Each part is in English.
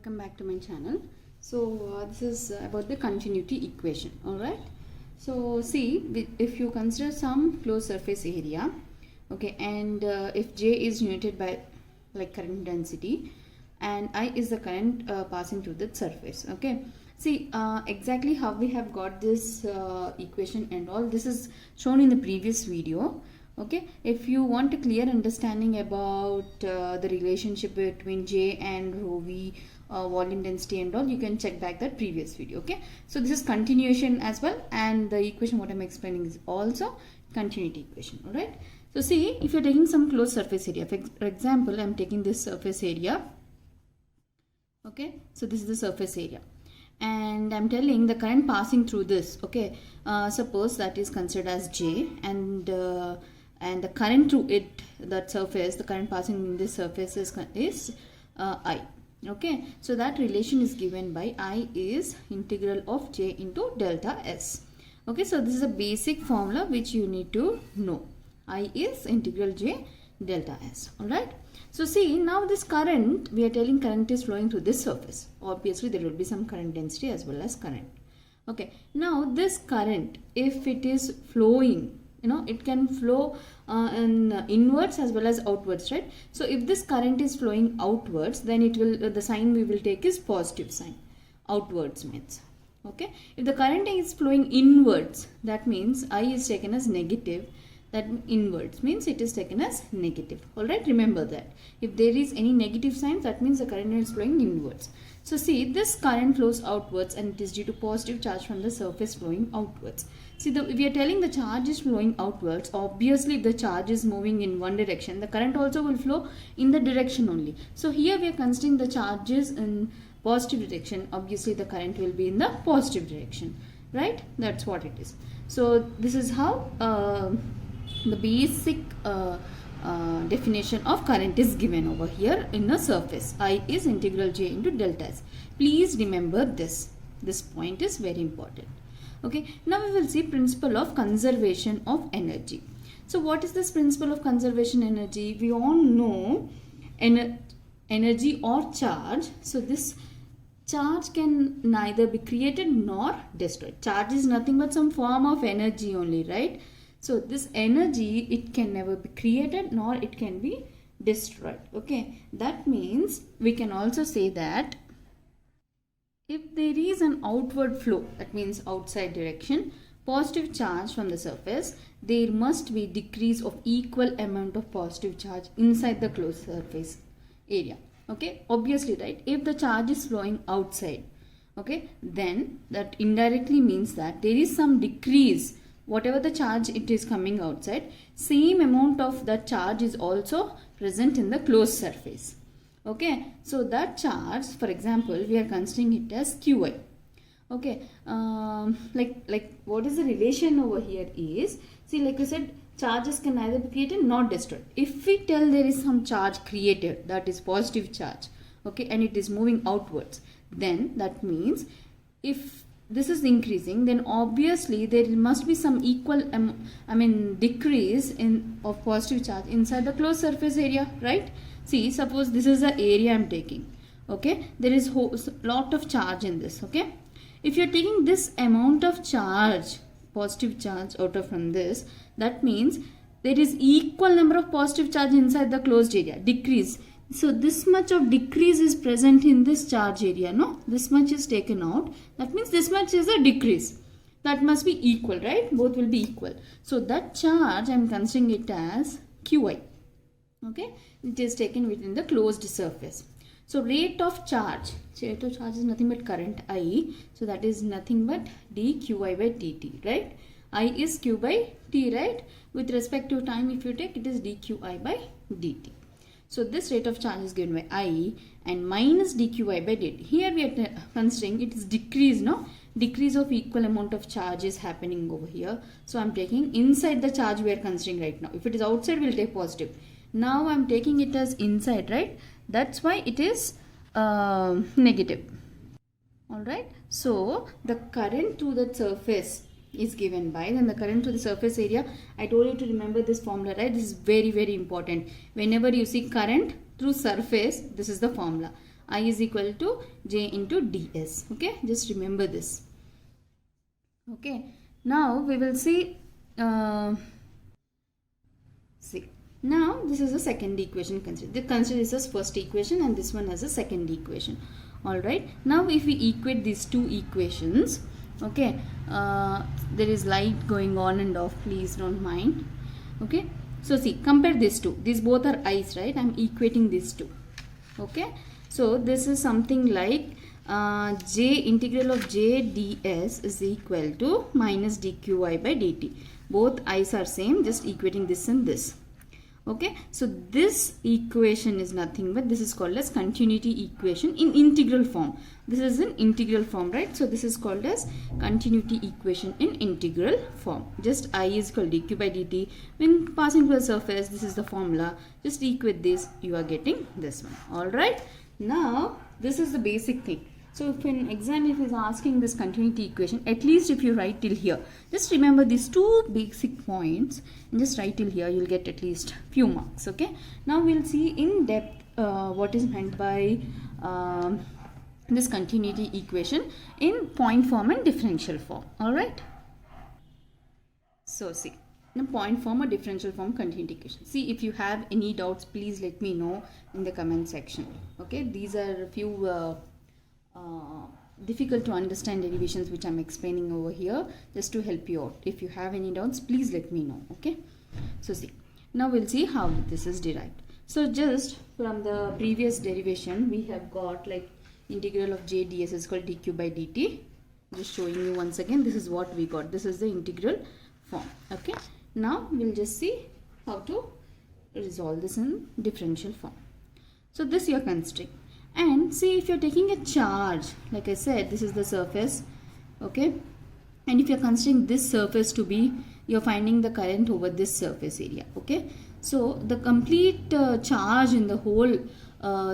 welcome back to my channel. So this is about the continuity equation. Alright, so see, if you consider some closed surface area, okay, and if J is denoted by like current density and I is the current passing through that surface. Okay, see exactly how we have got this equation and all this is shown in the previous video. Okay, if you want a clear understanding about the relationship between J and rho v, volume density and all, you can check back that previous video. Okay, so this is continuation as well, and the equation what I'm explaining is also continuity equation. All right, so see, if you're taking some closed surface area, for example, I'm taking this surface area. Okay, so this is the surface area and I'm telling the current passing through this. Okay, suppose that is considered as J, and the current through it, that surface, the current passing in this surface is I. Okay, so that relation is given by I is integral of J into delta S. Okay, so this is a basic formula which you need to know. I is integral J delta S. Alright, so see, now this current, we are telling current is flowing through this surface. Obviously there will be some current density as well as current. Okay, now this current, if it is flowing, you know, it can flow inwards as well as outwards, right? So if this current is flowing outwards, then it will, the sign we will take is positive sign. Outwards means, okay, if the current is flowing inwards, that means I is taken as negative. That inwards means it is taken as negative. All right, remember that if there is any negative sign, that means the current is flowing inwards. So see, this current flows outwards and it is due to positive charge from the surface flowing outwards. See, if we are telling the charge is flowing outwards, obviously if the charge is moving in one direction, the current also will flow in the direction only. So here we are considering the charges in positive direction, obviously the current will be in the positive direction, right? That's what it is. So this is how the basic definition of current is given over here in a surface. I is integral J into delta S. Please remember this. This point is very important. Okay, now we will see principle of conservation of energy. So what is this principle of conservation energy? We all know energy or charge. So this charge can neither be created nor destroyed. Charge is nothing but some form of energy only, right? So this energy, it can never be created nor it can be destroyed. Okay, that means we can also say that if there is an outward flow, that means outside direction, positive charge from the surface, there must be decrease of equal amount of positive charge inside the closed surface area. Okay, obviously, right, if the charge is flowing outside, okay, then that indirectly means that there is some decrease. Whatever the charge it is coming outside, same amount of that charge is also present in the closed surface. Okay, so that charge, for example, we are considering it as Qi. Okay, like what is the relation over here is, see, like I said, charges can neither be created nor destroyed. If we tell there is some charge created, that is positive charge, okay, and it is moving outwards, then that means if this is increasing, then obviously there must be some equal decrease in of positive charge inside the closed surface area, right? See, suppose this is the area I'm taking. Okay, there is lot of charge in this. Okay, if you're taking this amount of charge, positive charge out of from this, that means there is equal number of positive charge inside the closed area. Decrease. So this much of decrease is present in this charge area, no? This much is taken out. That means this much is a decrease. That must be equal, right? Both will be equal. So that charge, I am considering it as Qi. Okay? It is taken within the closed surface. So rate of charge. So rate of charge is nothing but current I. So that is nothing but dQi by dt, right? I is Q by T, right? With respect to time, if you take, it is dQi by dt. So this rate of charge is given by I and minus dQi by dt. Here we are considering it is decrease, no? Decrease of equal amount of charge is happening over here. So I'm taking inside the charge we are considering right now. If it is outside, we'll take positive. Now I'm taking it as inside, right? That's why it is negative. Alright. So the current to the surface is given by, then the current to the surface area, I told you to remember this formula, right? This is very, very important. Whenever you see current through surface, this is the formula. I is equal to j into ds. Okay, just remember this. Okay, now we will see now this is the second equation. Consider this as first equation and this one as a second equation. All right, now if we equate these two equations, okay, there is light going on and off, please don't mind. Okay, so see, compare these two, these both are i's, right? I'm equating these two. Okay, so this is something like j integral of j ds is equal to minus dqi by dt. Both i's are same, just equating this and this. Okay, so this equation is nothing but this is called as continuity equation in integral form. This is in integral form, right? So this is called as continuity equation in integral form. Just I is equal to dq by dt. When passing through a surface, this is the formula. Just equate this, you are getting this one. All right, now this is the basic thing. So if in exam if is asking this continuity equation, at least if you write till here, just remember these two basic points and just write till here, you'll get at least few marks. Okay, now we'll see in depth what is meant by this continuity equation in point form and differential form. All right, so see, in point form or differential form continuity equation. See, if you have any doubts, please let me know in the comment section. Okay, these are a few difficult to understand derivations which I'm explaining over here just to help you out. If you have any doubts, please let me know. Okay, so see, now we'll see how this is derived. So just from the previous derivation, we have got like integral of j ds is called dq by dt. Just showing you once again, this is what we got. This is the integral form. Okay, now we'll just see how to resolve this in differential form. So this you are considering. And see, if you're taking a charge, like I said, this is the surface. Okay, and if you're considering this surface to be, you're finding the current over this surface area. Okay, so the complete charge in the whole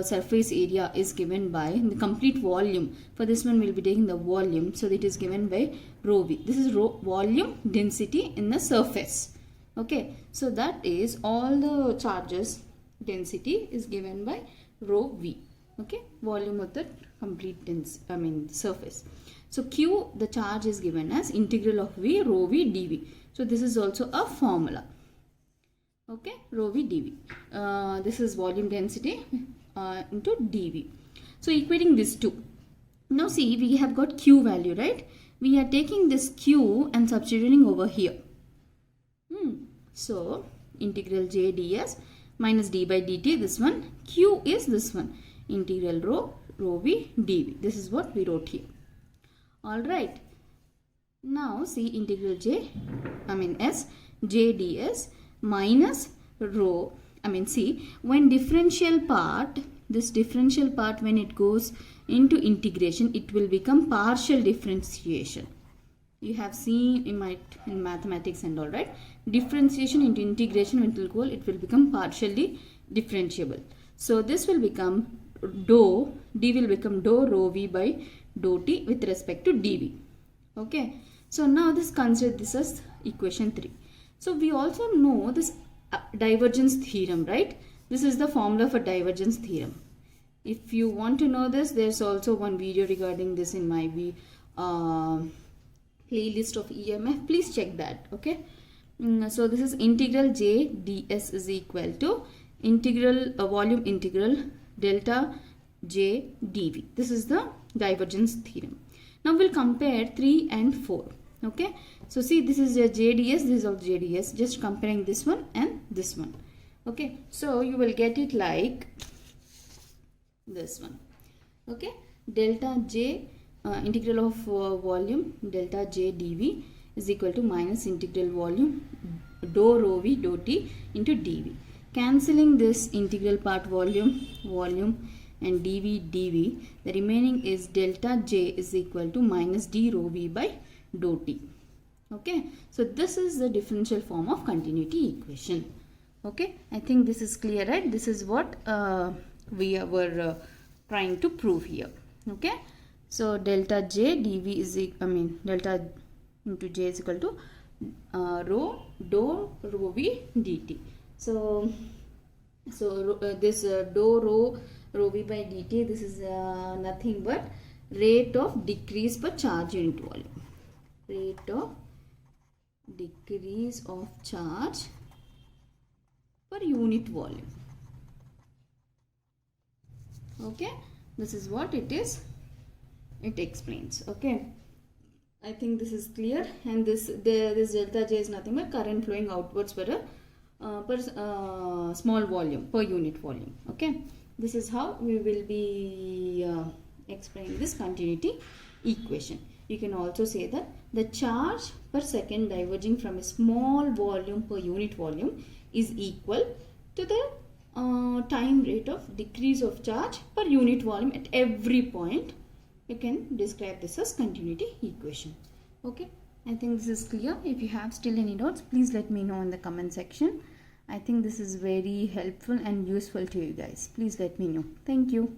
surface area is given by the complete volume. For this one we'll be taking the volume, so it is given by rho v. This is rho volume density in the surface. Okay, so that is all the charges density is given by rho v. Okay, volume of the complete surface. So q, the charge is given as integral of v rho v dv. So this is also a formula. Okay, rho v dv. This is volume density into dv. So equating these two. Now see, we have got q value, right? We are taking this q and substituting over here. So integral j ds minus d by dt, this one. Q is this one, integral rho v dv. This is what we wrote here. All right, now see, integral s j ds minus rho, see, when differential part, this differential part, when it goes into integration, it will become partial differentiation. You have seen in mathematics and all, right? Differentiation into integration, when it will become partially differentiable. So this will become dou, d will become dou rho v by dou t with respect to dv. Okay, so now this, consider this as equation 3. So we also know this divergence theorem, right? This is the formula for divergence theorem. If you want to know this, there's also one video regarding this in my playlist of EMF. Please check that. Okay, so this is integral j ds is equal to integral volume integral delta j dv. This is the divergence theorem. Now we'll compare 3 and 4. Okay, so see, this is a JDS, this is also JDS, just comparing this one and this one. Okay, so you will get it like this one. Okay, delta j integral of volume delta j dv is equal to minus integral volume dou rho v dou t into dv. Cancelling this integral part volume and dv, the remaining is delta j is equal to minus d rho v by dou t. Okay, so this is the differential form of continuity equation. Okay, I think this is clear, right? This is what we were trying to prove here. Okay, so delta j dv is delta into j is equal to rho dou rho v dt. So this dou rho rho v by dt, this is nothing but rate of decrease per charge unit volume. Rate of decrease of charge per unit volume. Okay, this is what it is. It explains. Okay, I think this is clear. And this delta J is nothing but current flowing outwards per small volume, per unit volume. Okay, this is how we will be explaining this continuity equation. You can also say that the charge per second diverging from a small volume per unit volume is equal to the time rate of decrease of charge per unit volume at every point. You can describe this as continuity equation. Okay, I think this is clear. If you have still any doubts, please let me know in the comment section. I think this is very helpful and useful to you guys. Please let me know. Thank you.